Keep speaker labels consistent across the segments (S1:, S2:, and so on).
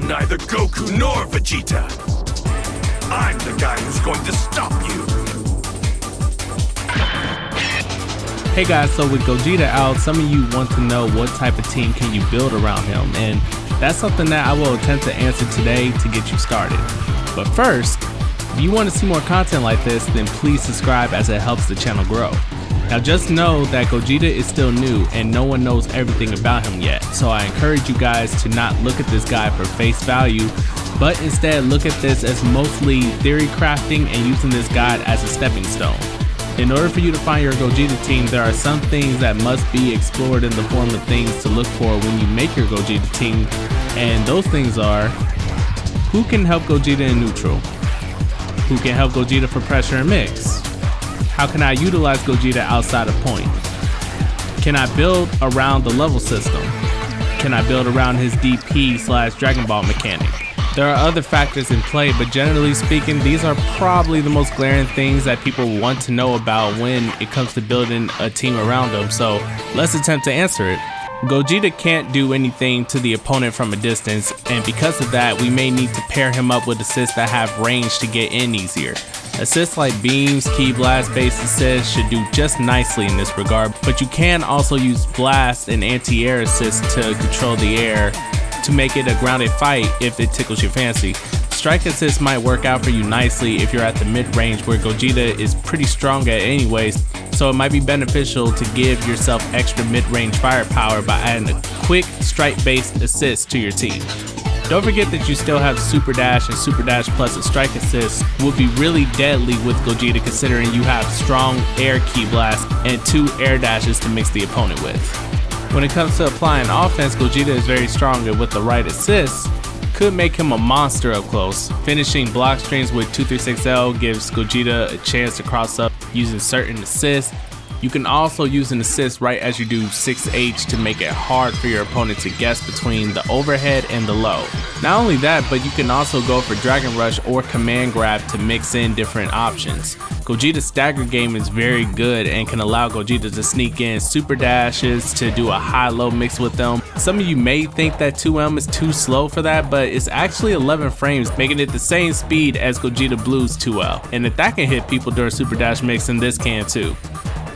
S1: neither Goku nor Vegeta. I'm the guy who's going to stop you.
S2: Hey guys, so with Gogeta out, some of you want to know what type of team can you build around him, and that's something that I will attempt to answer today to get you started. But first, if you want to see more content like this, then please subscribe as it helps the channel grow. Now just know that Gogeta is still new and no one knows everything about him yet, so I encourage you guys to not look at this guy for face value, but instead look at this as mostly theory crafting and using this guide as a stepping stone. In order for you to find your Gogeta team, there are some things that must be explored in the form of things to look for when you make your Gogeta team, and those things are: who can help Gogeta in neutral? Who can help Gogeta for pressure and mix? How can I utilize Gogeta outside of point? Can I build around the level system? Can I build around his DP/Dragon Ball mechanic? There are other factors in play, but generally speaking, these are probably the most glaring things that people want to know about when it comes to building a team around them, so let's attempt to answer it. Gogeta can't do anything to the opponent from a distance, and because of that, we may need to pair him up with assists that have range to get in easier. Assists like beams, ki blast based assists should do just nicely in this regard, but you can also use blast and anti-air assists to control the air to make it a grounded fight if it tickles your fancy. Strike assist might work out for you nicely if you're at the mid-range where Gogeta is pretty strong at anyways, so it might be beneficial to give yourself extra mid-range firepower by adding a quick strike-based assist to your team. Don't forget that you still have Super Dash, and Super Dash plus a strike assist will be really deadly with Gogeta, considering you have strong air ki blast and 2 air dashes to mix the opponent with. When it comes to applying offense, Gogeta is very strong, and with the right assists, could make him a monster up close. Finishing block strings with 236L gives Gogeta a chance to cross up using certain assists. You can also use an assist right as you do 6H to make it hard for your opponent to guess between the overhead and the low. Not only that, but you can also go for Dragon Rush or Command Grab to mix in different options. Gogeta's stagger game is very good and can allow Gogeta to sneak in super dashes to do a high-low mix with them. Some of you may think that 2M is too slow for that, but it's actually 11 frames, making it the same speed as Gogeta Blue's 2L. And if that can hit people during super dash mix, then this can too.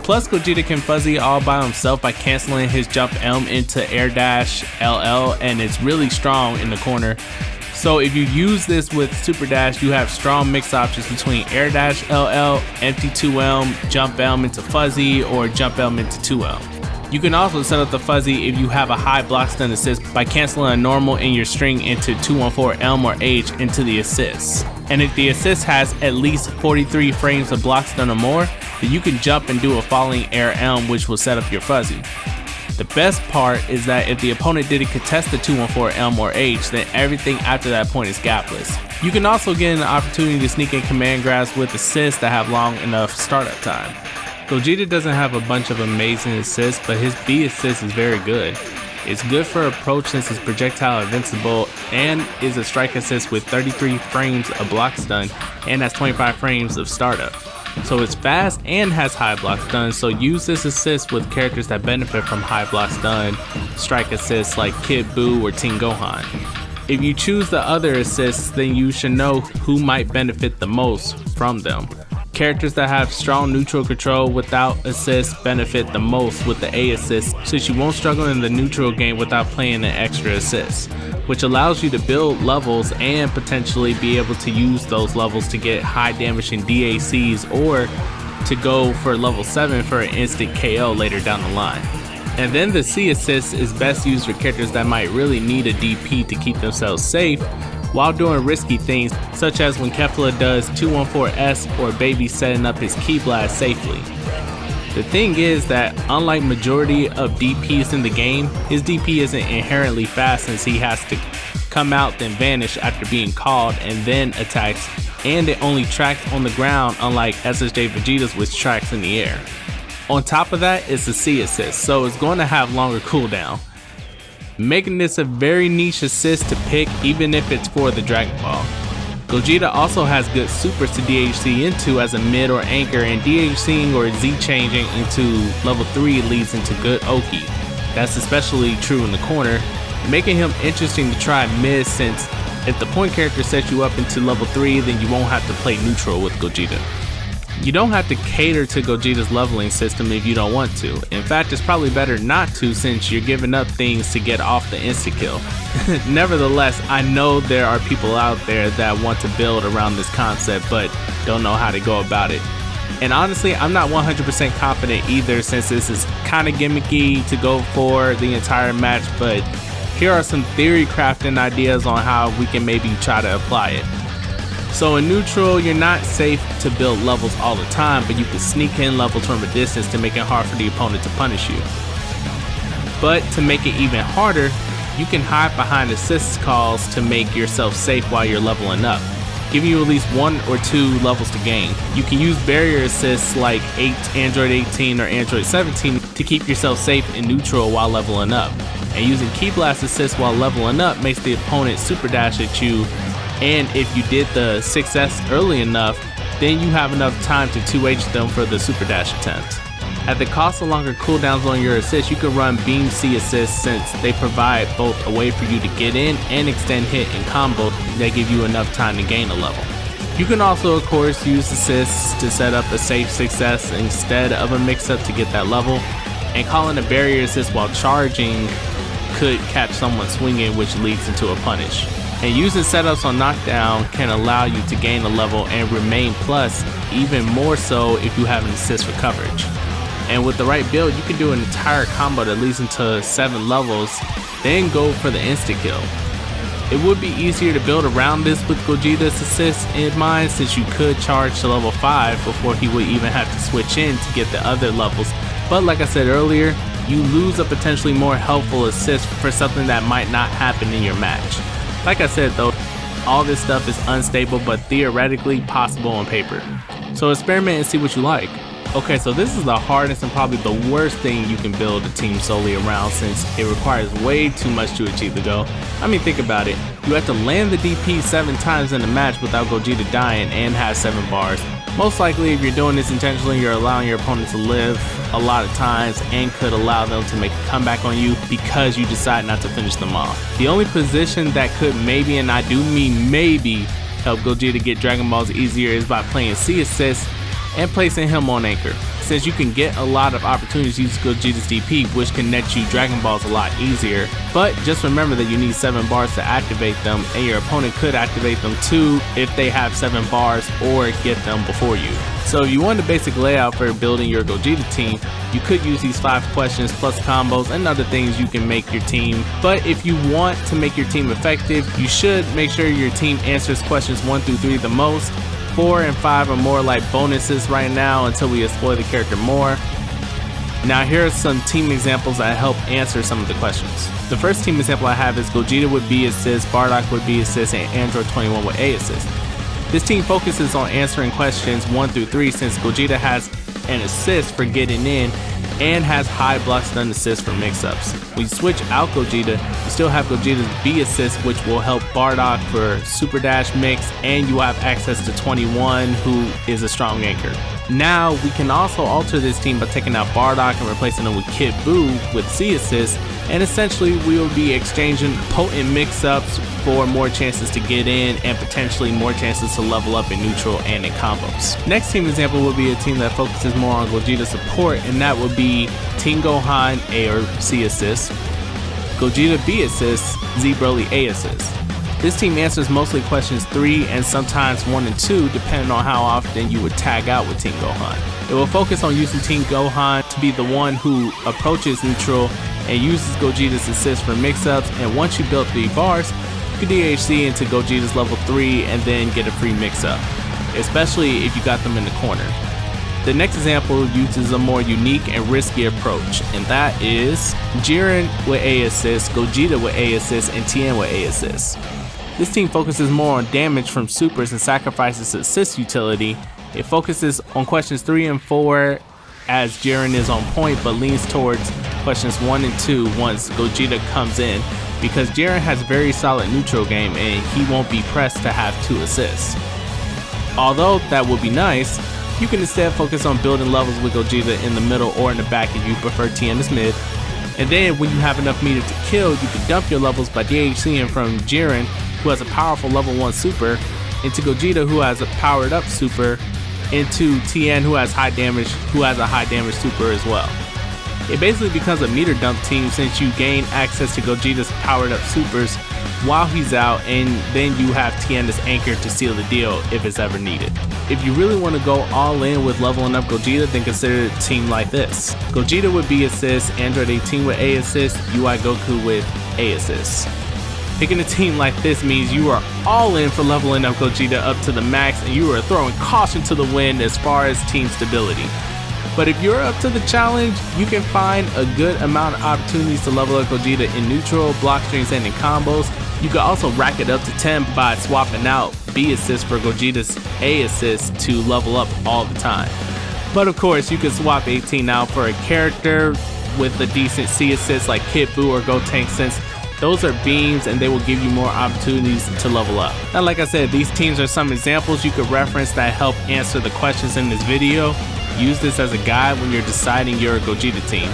S2: Plus, Gogeta can fuzzy all by himself by canceling his jump M into air dash LL, and it's really strong in the corner. So if you use this with super dash, you have strong mix options between air dash LL, empty 2M, jump M into fuzzy, or jump M into 2M. You can also set up the fuzzy if you have a high block stun assist by canceling a normal in your string into 214 M or H into the assist. And if the assist has at least 43 frames of block stun or more, then you can jump and do a falling air M, which will set up your fuzzy. The best part is that if the opponent didn't contest the 214 M or H, then everything after that point is gapless. You can also get an opportunity to sneak in command grabs with assists that have long enough startup time. Gogeta doesn't have a bunch of amazing assists, but his B assist is very good. It's good for approach since it's projectile invincible, and is a strike assist with 33 frames of block stun and has 25 frames of startup. So it's fast and has high block stun, so use this assist with characters that benefit from high block stun strike assists like Kid Buu or Teen Gohan. If you choose the other assists, then you should know who might benefit the most from them. Characters that have strong neutral control without assists benefit the most with the A assist, since you won't struggle in the neutral game without playing an extra assist, which allows you to build levels and potentially be able to use those levels to get high damaging DACs or to go for level 7 for an instant KO later down the line. And then the C assist is best used for characters that might really need a DP to keep themselves safe while doing risky things, such as when Kefla does 214S or Baby setting up his ki blast safely. The thing is that unlike majority of DPs in the game, his DP isn't inherently fast since he has to come out then vanish after being called and then attacks, and it only tracks on the ground unlike ssj Vegeta's, which tracks in the air. On top of that, it's a C assist, so it's going to have longer cooldown, making this a very niche assist to pick even if it's for the Dragon Ball. Gogeta also has good supers to DHC into as a mid or anchor, and DHCing or Z changing into level 3 leads into good Oki. That's especially true in the corner, making him interesting to try mid since If the point character sets you up into level 3, then you won't have to play neutral with Gogeta. You don't have to cater to Gogeta's leveling system if you don't want to. In fact, it's probably better not to, since you're giving up things to get off the insta-kill. Nevertheless, I know there are people out there that want to build around this concept but don't know how to go about it. And honestly, I'm not 100% confident either, since this is kind of gimmicky to go for the entire match, but here are some theory crafting ideas on how we can maybe try to apply it. So in neutral, you're not safe to build levels all the time, but you can sneak in levels from a distance to make it hard for the opponent to punish you. But to make it even harder, you can hide behind assist calls to make yourself safe while you're leveling up, giving you at least 1 or 2 levels to gain. You can use barrier assists like Android 18 or Android 17 to keep yourself safe in neutral while leveling up. And using key blast assists while leveling up makes the opponent super dash at you, and if you did the 6S early enough, then you have enough time to 2H them for the super dash attempt. At the cost of longer cooldowns on your assists, you can run Beam C assists, since they provide both a way for you to get in and extend hit and combo that give you enough time to gain a level. You can also, of course, use assists to set up a safe success instead of a mix-up to get that level, and calling a barrier assist while charging could catch someone swinging, which leads into a punish. And using setups on knockdown can allow you to gain a level and remain plus, even more so if you have an assist for coverage. And with the right build, you can do an entire combo that leads into 7 levels, then go for the insta-kill. It would be easier to build around this with Gogeta's assist in mind, since you could charge to level 5 before he would even have to switch in to get the other levels. But like I said earlier, you lose a potentially more helpful assist for something that might not happen in your match. Like I said though, all this stuff is unstable but theoretically possible on paper. So experiment and see what you like. Okay, so this is the hardest and probably the worst thing you can build a team solely around, since it requires way too much to achieve the goal. I mean, think about it. You have to land the DP 7 times in the match without Gogeta dying and have 7 bars. Most likely, if you're doing this intentionally, you're allowing your opponent to live a lot of times and could allow them to make a comeback on you because you decide not to finish them off. The only position that could maybe, and I do mean maybe, help Gogeta get Dragon Balls easier is by playing C assist and placing him on anchor, since you can get a lot of opportunities to use Gogeta's DP, which can net you Dragon Balls a lot easier. But just remember that you need 7 bars to activate them, and your opponent could activate them too if they have 7 bars or get them before you. So if you want the basic layout for building your Gogeta team, you could use these 5 questions plus combos and other things you can make your team. But if you want to make your team effective, you should make sure your team answers questions 1 through 3 the most. 4 and 5 are more like bonuses right now until we explore the character more. Now here are some team examples that help answer some of the questions. The first team example I have is Gogeta with B assist, Bardock with B assist, and Android 21 with A assist. This team focuses on answering questions 1 through 3, since Gogeta has an assist for getting in and has high block stun assist for mix-ups. When you switch out Gogeta, you still have Gogeta's B assist, which will help Bardock for super dash mix, and you have access to 21, who is a strong anchor. Now we can also alter this team by taking out Bardock and replacing him with Kid Buu with C assist, and essentially we will be exchanging potent mix-ups for more chances to get in and potentially more chances to level up in neutral and in combos. Next team example would be a team that focuses more on Gogeta support, and that would be Team Gohan A or C assist, Gogeta B assist, Z Broly A assist. This team answers mostly questions 3 and sometimes 1 and 2, depending on how often you would tag out with Team Gohan. It will focus on using Team Gohan to be the one who approaches neutral and uses Gogeta's assist for mix-ups, and once you build 3 bars, you can DHC into Gogeta's level 3 and then get a free mix-up, especially if you got them in the corner. The next example uses a more unique and risky approach, and that is Jiren with A assist, Gogeta with A assist, and Tien with A assist. This team focuses more on damage from supers and sacrifices assist utility. It focuses on questions 3 and 4 as Jiren is on point, but leans towards questions 1 and 2 once Gogeta comes in, because Jiren has a very solid neutral game and he won't be pressed to have 2 assists. Although that would be nice, you can instead focus on building levels with Gogeta in the middle or in the back if you prefer Tien as mid. And then when you have enough meter to kill, you can dump your levels by DHCing from Jiren who has a powerful level 1 super, into Gogeta, who has a powered up super, into Tien, who has a high damage super as well. It basically becomes a meter dump team since you gain access to Gogeta's powered up supers while he's out, and then you have Tien as anchor to seal the deal if it's ever needed. If you really want to go all in with leveling up Gogeta, then consider a team like this. Gogeta with B assist, Android 18 with A assist, UI Goku with A assist. Picking a team like this means you are all in for leveling up Gogeta up to the max, and you are throwing caution to the wind as far as team stability. But if you're up to the challenge, you can find a good amount of opportunities to level up Gogeta in neutral, block strings, and in combos. You can also rack it up to 10 by swapping out B assist for Gogeta's A assist to level up all the time. But of course, you can swap 18 out for a character with a decent C assist like Kid Buu or Gotenks, since those are beams and they will give you more opportunities to level up. Now, like I said, these teams are some examples you could reference that help answer the questions in this video. Use this as a guide when you're deciding your Gogeta team.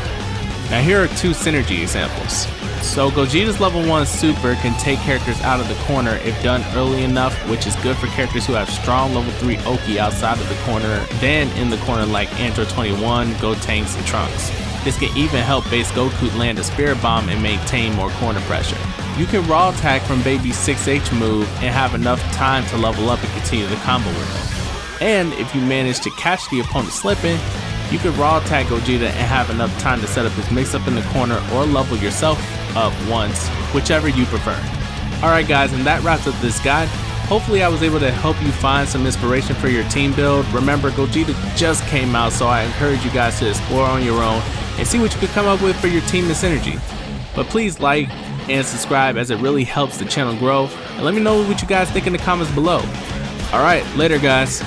S2: Now here are 2 synergy examples. So Gogeta's level 1 super can take characters out of the corner if done early enough, which is good for characters who have strong level 3 Oki outside of the corner than in the corner like Android 21, Gotenks, and Trunks. This can even help base Goku land a Spirit Bomb and maintain more corner pressure. You can raw attack from Baby's 6H move and have enough time to level up and continue the combo with him. And if you manage to catch the opponent slipping, you can raw attack Gogeta and have enough time to set up his mix up in the corner or level yourself up once, whichever you prefer. Alright guys, and that wraps up this guide. Hopefully I was able to help you find some inspiration for your team build. Remember, Gogeta just came out, so I encourage you guys to explore on your own and see what you could come up with for your team and synergy. But please like and subscribe, as it really helps the channel grow, and let me know what you guys think in the comments below. Alright, later guys.